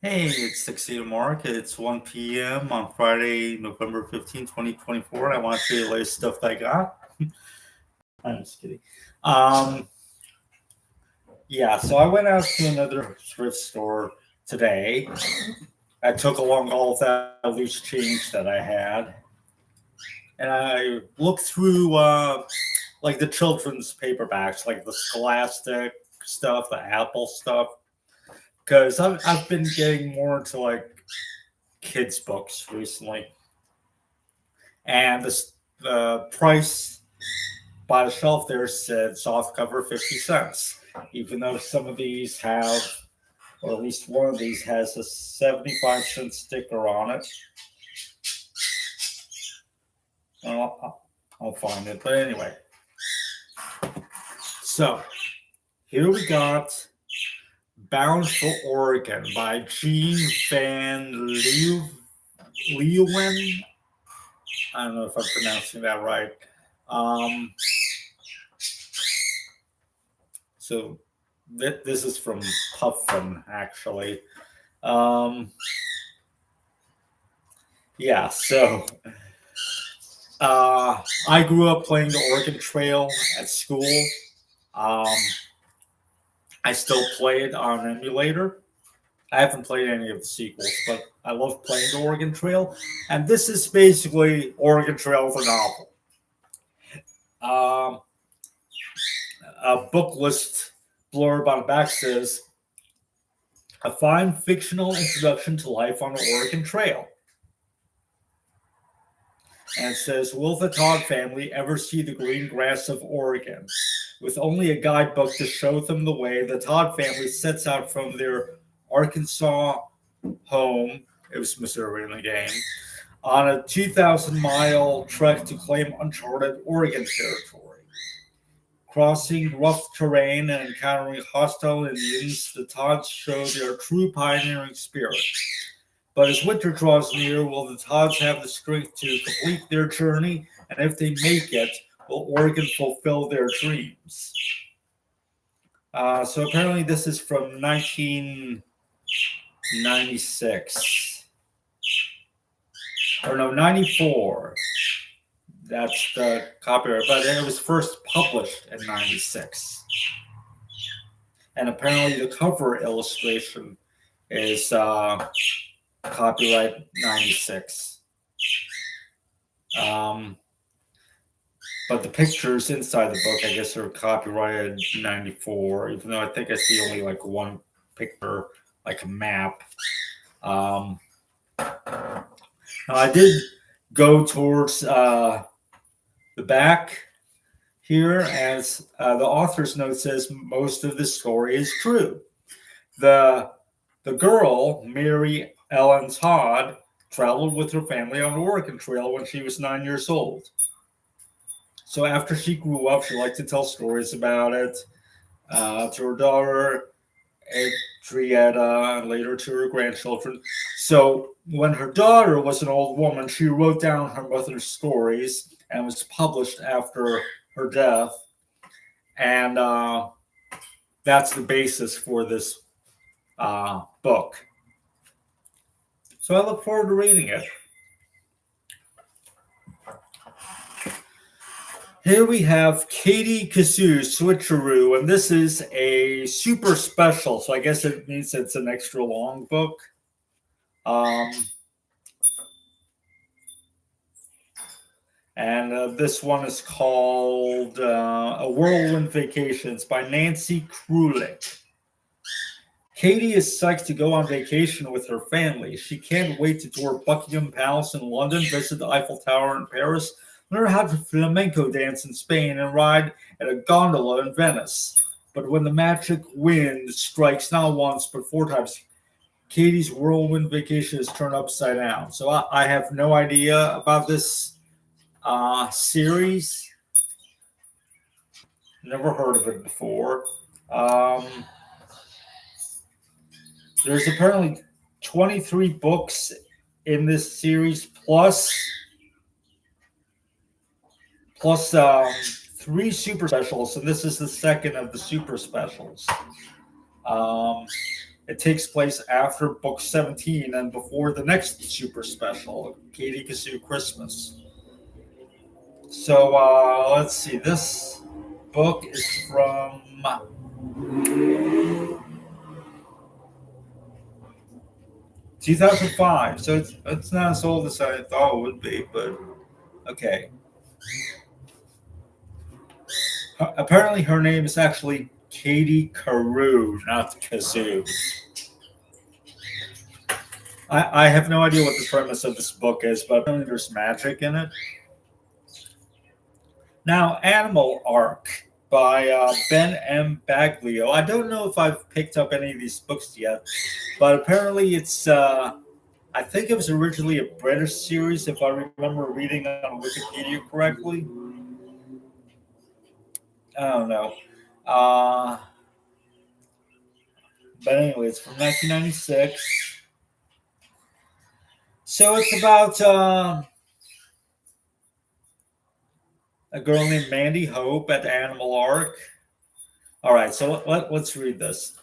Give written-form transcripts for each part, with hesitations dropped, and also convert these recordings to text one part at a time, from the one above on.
Hey, it's 6 Mark. It's 1 p.m. on Friday, November 15th, 2024. I want to show you the latest stuff that I got. I'm just kidding. Um, yeah, so I went out to another thrift store today. I took along all of that loose change that I had, and I looked through like the children's paperbacks, like the Scholastic stuff, the Apple stuff, because I've been getting more into like kids' books recently. And the price by the shelf there said soft cover 50 cents, even though some of these have, or at least one of these has a 75-cent sticker on it. I'll find it. But anyway, so here we got Bound for Oregon by Jean Van Leeuwen. I don't know if I'm pronouncing that right. Um, so this is from Puffin, actually. Um, yeah, so I grew up playing the Oregon Trail at school. Um, I still play it on an emulator. I haven't played any of the sequels, but I love playing the Oregon Trail. And this is basically Oregon Trail the novel. Um, a book list blurb on the back says, a fine fictional introduction to life on the Oregon Trail. And it says, will the Todd family ever see the green grass of Oregon? With only a guidebook to show them the way, the Todd family sets out from their Arkansas home, it was Missouri in the game, on a 2,000-mile trek to claim uncharted Oregon territory. Crossing rough terrain and encountering hostile Indians, the Todds show their true pioneering spirit. But as winter draws near, will the Todds have the strength to complete their journey? And if they make it, will Oregon fulfill their dreams? So apparently, this is from 1996. Or no, 94. That's the copyright. But it was first published in 96. And apparently, the cover illustration is copyright 96. But the pictures inside the book, I guess, are copyrighted 94, even though I think I see only like one picture, like a map. Now I did go towards the back here, as the author's note says, most of the story is true. The girl, Mary Ellen Todd, traveled with her family on the Oregon Trail when she was 9 years old. So after she grew up, she liked to tell stories about it to her daughter, Adrietta, and later to her grandchildren. So when her daughter was an old woman, she wrote down her mother's stories and was published after her death. And that's the basis for this book. So I look forward to reading it. Here we have Katie Kazoo Switcheroo, and this is a super special, so I guess it means it's an extra long book. And this one is called A Whirlwind Vacations by Nancy Krulik. Katie is psyched to go on vacation with her family. She can't wait to tour Buckingham Palace in London, visit the Eiffel Tower in Paris, learn how to flamenco dance in Spain, and ride at a gondola in Venice. But when the magic wind strikes not once but four times, Katie's whirlwind vacation is turned upside down. So I have no idea about this series. Never heard of it before. There's apparently 23 books in this series, plus 3 super specials, and this is the second of the super specials. It takes place after book 17 and before the next super special, Katie Kazoo Christmas. So let's see. This book is from 2005, so it's not as old as I thought it would be, but okay. Apparently, her name is actually Katie Carew, not Kazoo. I have no idea what the premise of this book is, but apparently there's magic in it. Now, Animal Arc by Ben M. Baglio. I don't know if I've picked up any of these books yet, but apparently it's, I think it was originally a British series, if I remember reading on Wikipedia correctly. I don't know. But anyway, it's from 1996. So it's about a girl named Mandy Hope at the Animal Arc. All right, so let's read this.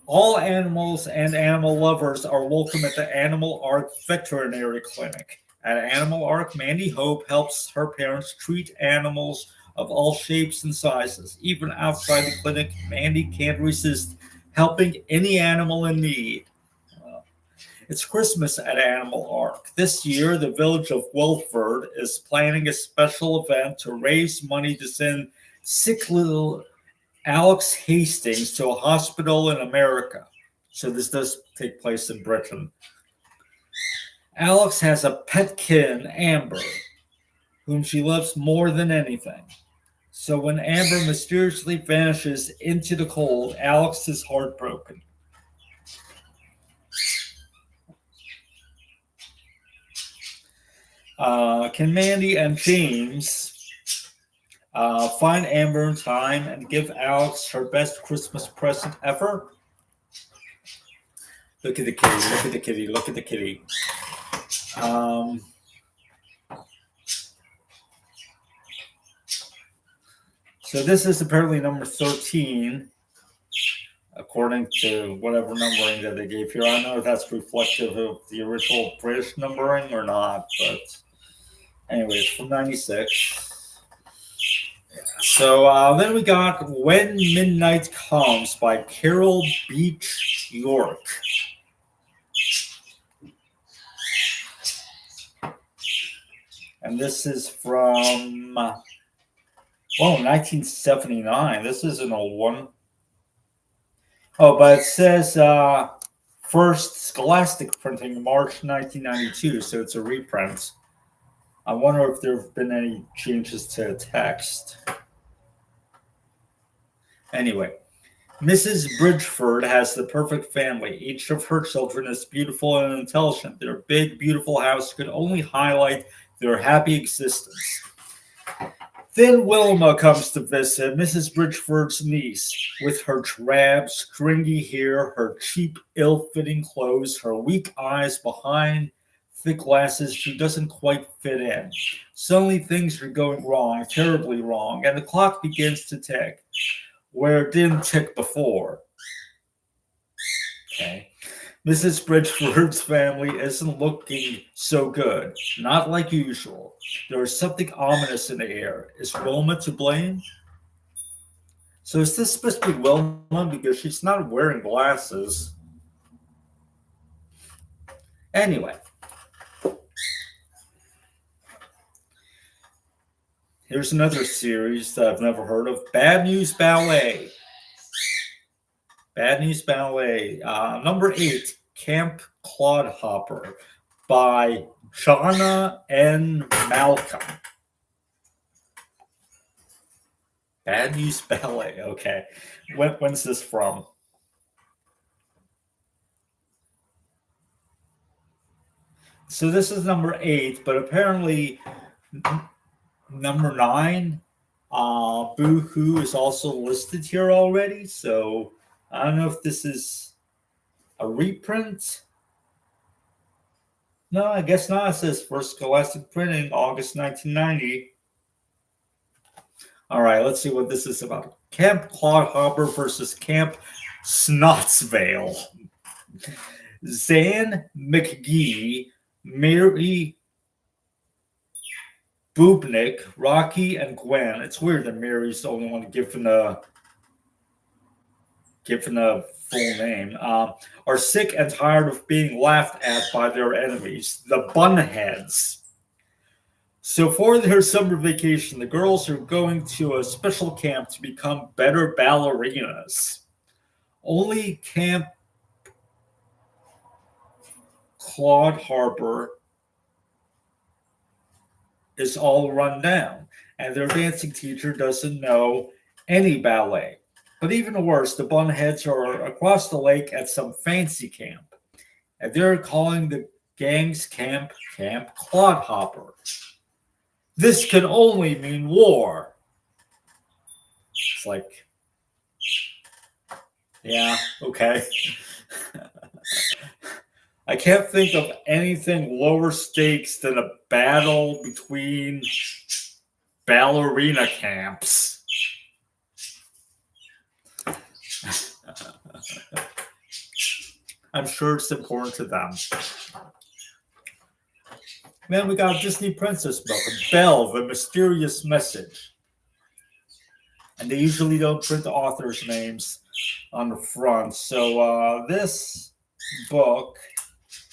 All animals and animal lovers are welcome at the Animal Arc Veterinary Clinic. At Animal Arc, Mandy Hope helps her parents treat animals of all shapes and sizes. Even outside the clinic, Mandy can't resist helping any animal in need. It's Christmas at Animal Arc. This year, the village of Wilford is planning a special event to raise money to send sick little Alex Hastings to a hospital in America. So this does take place in Britain. Alex has a pet kitten, Amber, whom she loves more than anything. So when Amber mysteriously vanishes into the cold, Alex is heartbroken. Can Mandy and James find Amber in time and give Alex her best Christmas present ever? Look at the kitty, look at the kitty, look at the kitty. So this is apparently number 13, according to whatever numbering that they gave here. I don't know if that's reflective of the original British numbering or not, but anyway, it's from 96. So then we got When Midnight Comes by Carol Beach York. And this is from, 1979. This is an old one. Oh, but it says first Scholastic printing, March 1992, so it's a reprint. I wonder if there have been any changes to the text. Anyway, Mrs. Bridgeford has the perfect family. Each of her children is beautiful and intelligent. Their big, beautiful house could only highlight their happy existence. Then Wilma comes to visit, Mrs. Bridgeford's niece, with her drab, stringy hair, her cheap, ill-fitting clothes, her weak eyes behind thick glasses. She doesn't quite fit in. Suddenly things are going wrong, terribly wrong, and the clock begins to tick, where it didn't tick before. Okay. Mrs. Bridgeford's family isn't looking so good, not like usual. There is something ominous in the air. Is Wilma to blame? So is this supposed to be Wilma? Because she's not wearing glasses. Anyway. Here's another series that I've never heard of. Bad News Ballet. Bad News Ballet. Number 8, Camp Clodhopper by Jonna N. Malcolm. Bad News Ballet. Okay. When's this from? So this is number 8, but apparently number 9, Boo Hoo, is also listed here already. So I don't know if this is a reprint. No, I guess not. It says first Scholastic printing, August 1990. All right, let's see what this is about. Camp Clodhopper versus Camp Snotsvale. Zan McGee, Mary Bubnik, Rocky, and Gwen. It's weird that Mary's the only one given a full name. Are sick and tired of being laughed at by their enemies, the Bunheads. So for their summer vacation, the girls are going to a special camp to become better ballerinas. Only Camp Claude Harbor is all run down, and their dancing teacher doesn't know any ballet. But even worse, the Bunheads are across the lake at some fancy camp, and they're calling the gang's camp Camp Clodhopper. This can only mean war. It's like, yeah, okay. I can't think of anything lower stakes than a battle between ballerina camps. I'm sure it's important to them. Then we got a Disney Princess book, Belle, The Mysterious Message. And they usually don't print the authors' names on the front. So this book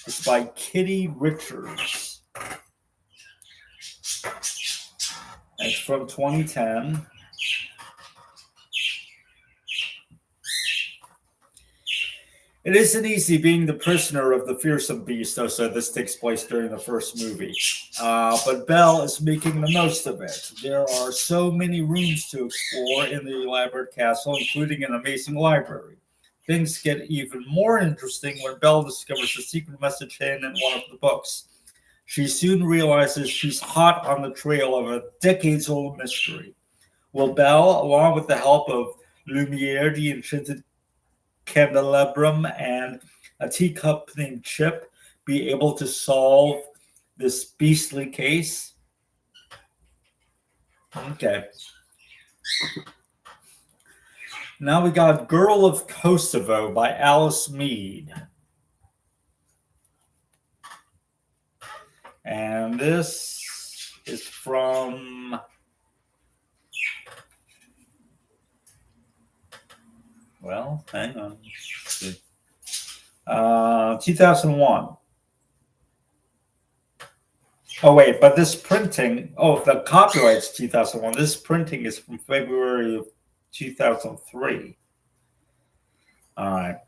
is by Kitty Richards. It's from 2010. It isn't easy being the prisoner of the fearsome beast, though, so this takes place during the first movie. But Belle is making the most of it. There are so many rooms to explore in the elaborate castle, including an amazing library. Things get even more interesting when Belle discovers a secret message hidden in one of the books. She soon realizes she's hot on the trail of a decades-old mystery. Will Belle, along with the help of Lumiere, the enchanted candelabrum, and a teacup named Chip, be able to solve this beastly case? Okay. Now we got Girl of Kosovo by Alice Mead. And this is from hang on. 2001. Oh, wait, but this printing, the copyright's 2001. This printing is from February of 2003. All right.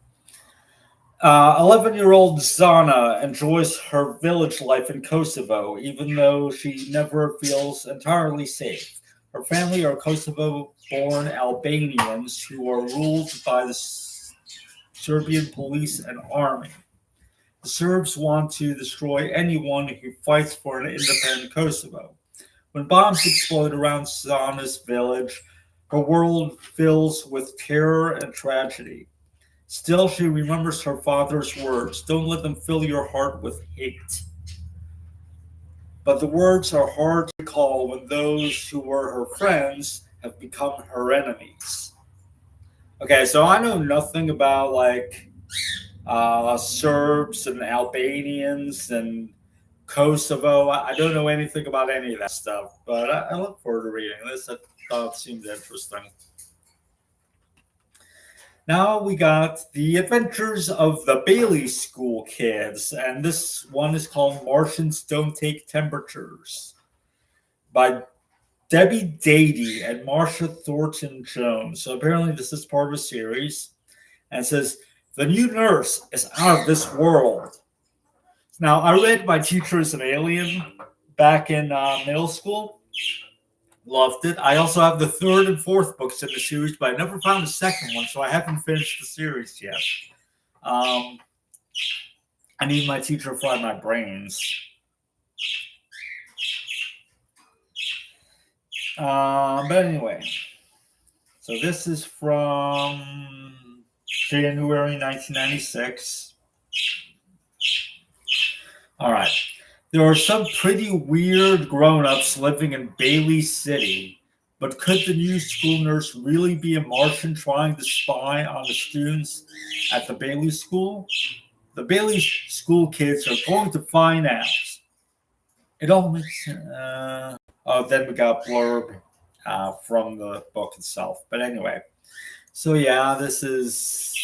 11-year-old Zana enjoys her village life in Kosovo, even though she never feels entirely safe. Her family are Kosovo-born Albanians who are ruled by the Serbian police and army. The Serbs want to destroy anyone who fights for an independent Kosovo. When bombs explode around Zana's village, her world fills with terror and tragedy. Still, she remembers her father's words, "Don't let them fill your heart with hate." But the words are hard to recall when those who were her friends have become her enemies. Okay, so I know nothing about Serbs and Albanians and Kosovo. I don't know anything about any of that stuff, but I look forward to reading this. I thought it seemed interesting. Now we got The Adventures of the Bailey School Kids, and this one is called Martians Don't Take Temperatures by Debbie Dady and Marsha Thornton Jones. So apparently this is part of a series, and it says, "The new nurse is out of this world." Now, I read My Teacher is an Alien back in middle school. Loved it. I also have the third and fourth books in the series, but I never found the second one, so I haven't finished the series yet. I need My Teacher to fry my brains. But anyway, so this is from January 1996. All right. There are some pretty weird grown-ups living in Bailey City, But could the new school nurse really be a Martian trying to spy on the students at the Bailey School? The Bailey School kids are going to find out. It all makes sense. Then we got blurb from the book itself. But anyway, so yeah, this is.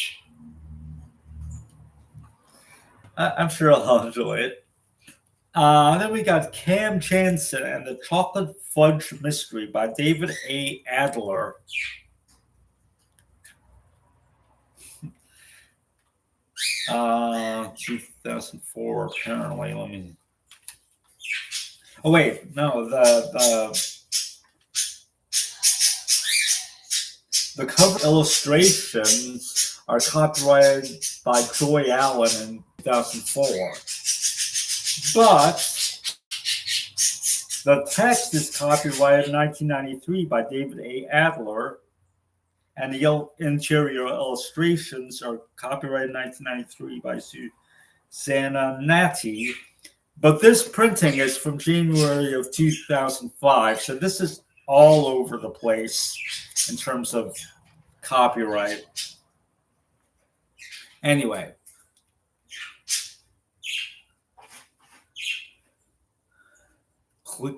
I'm sure I'll enjoy it. Then we got Cam Jansen and the Chocolate Fudge Mystery by David A. Adler. 2004 apparently. Let me. Oh wait, no, the cover illustrations are copyrighted by Joy Allen in 2004. But the text is copyrighted in 1993 by David A. Adler, and the interior illustrations are copyrighted in 1993 by Susanna Natti. But this printing is from January of 2005, so this is all over the place in terms of copyright. Anyway.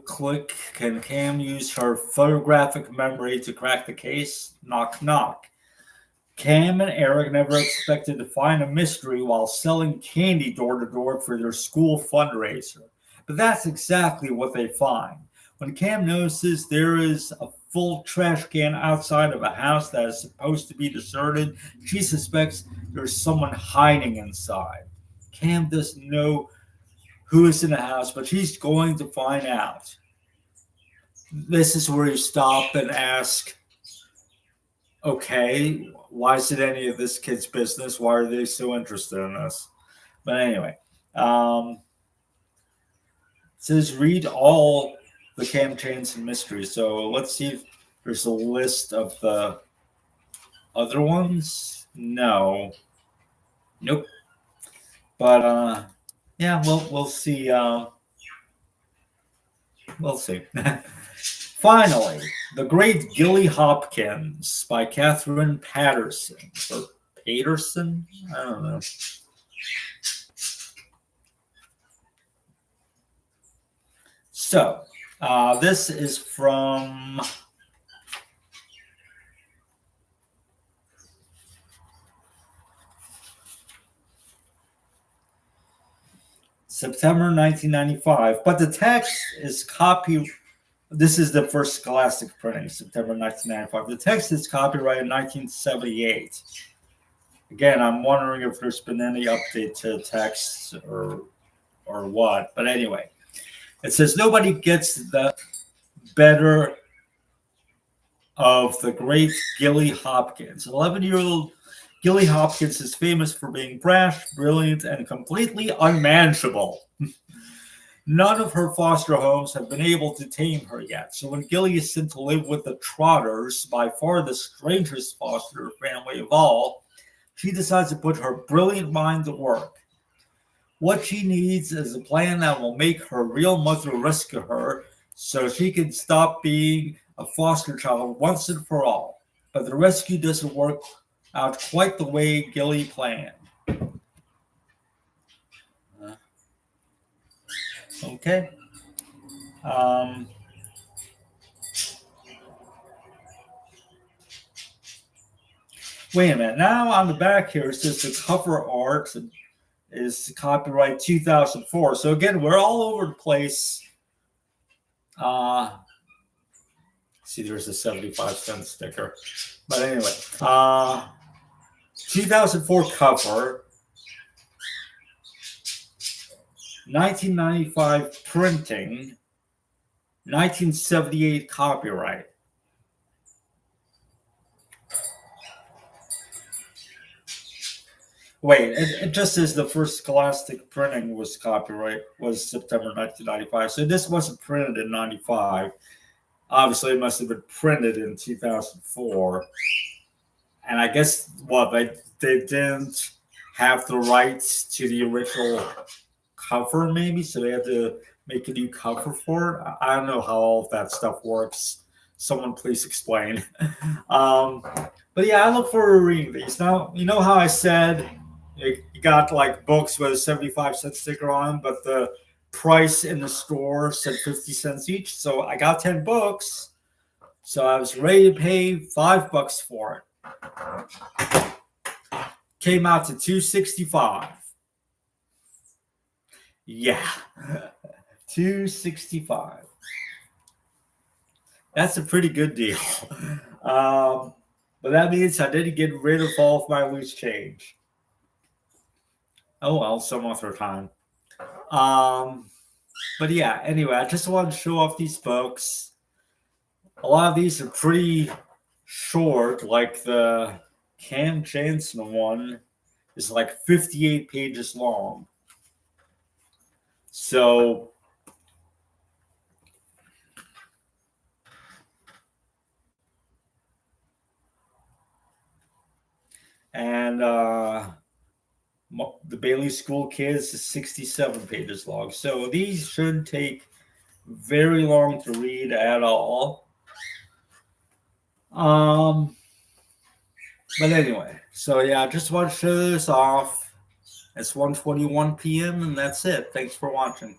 Click. Can Cam use her photographic memory to crack the case? Knock, knock. Cam and Eric never expected to find a mystery while selling candy door to door for their school fundraiser. But that's exactly what they find. When Cam notices there is a full trash can outside of a house that is supposed to be deserted, she suspects there's someone hiding inside. Cam doesn't know who is in the house, but she's going to find out. This is where you stop and ask, okay, why is it any of this kid's business? Why are they so interested in this? But anyway, it says read all the Cam Jansen mysteries. So let's see if there's a list of the other ones. No. Nope. But yeah, we'll see. We'll see. Finally, The Great Gilly Hopkins by Catherine Patterson. Or Paterson? I don't know. So, this is from September 1995, but the text is This is the first Scholastic printing, September 1995. The text is copyrighted in 1978. Again, I'm wondering if there's been any update to the text or what. But anyway, it says nobody gets the better of the great Gilly Hopkins. 11-year-old Gilly Hopkins is famous for being brash, brilliant, and completely unmanageable. None of her foster homes have been able to tame her yet. So when Gilly is sent to live with the Trotters, by far the strangest foster family of all, she decides to put her brilliant mind to work. What she needs is a plan that will make her real mother rescue her so she can stop being a foster child once and for all. But the rescue doesn't work out quite the way Gilly planned. Okay. Wait a minute. Now on the back here, it says the cover art is copyright 2004. So again, we're all over the place. See, there's a 75-cent sticker. But anyway, 2004 cover, 1995 printing, 1978 copyright. Wait, it just says the first Scholastic printing was September 1995. So this wasn't printed in 95. Obviously, it must have been printed in 2004. And I guess, they didn't have the rights to the original cover, maybe, so they had to make a new cover for it. I don't know how all of that stuff works. Someone please explain. But yeah, I look forward to reading these. Now, you know how I said you got like books with a 75-cent sticker on them, but the price in the store said 50 cents each. So I got 10 books. So I was ready to pay $5 for it. Came out to $2.65. Yeah. $2.65. That's a pretty good deal. But that means I didn't get rid of all of my loose change. Oh well, some other time. But yeah, anyway, I just wanted to show off these books. A lot of these are pretty short, like the Cam Jansen one is like 58 pages long. So and the Bailey School Kids is 67 pages long. So these shouldn't take very long to read at all. But anyway, so yeah, I just want to show this off. It's 1:21 p.m. and that's it. Thanks for watching.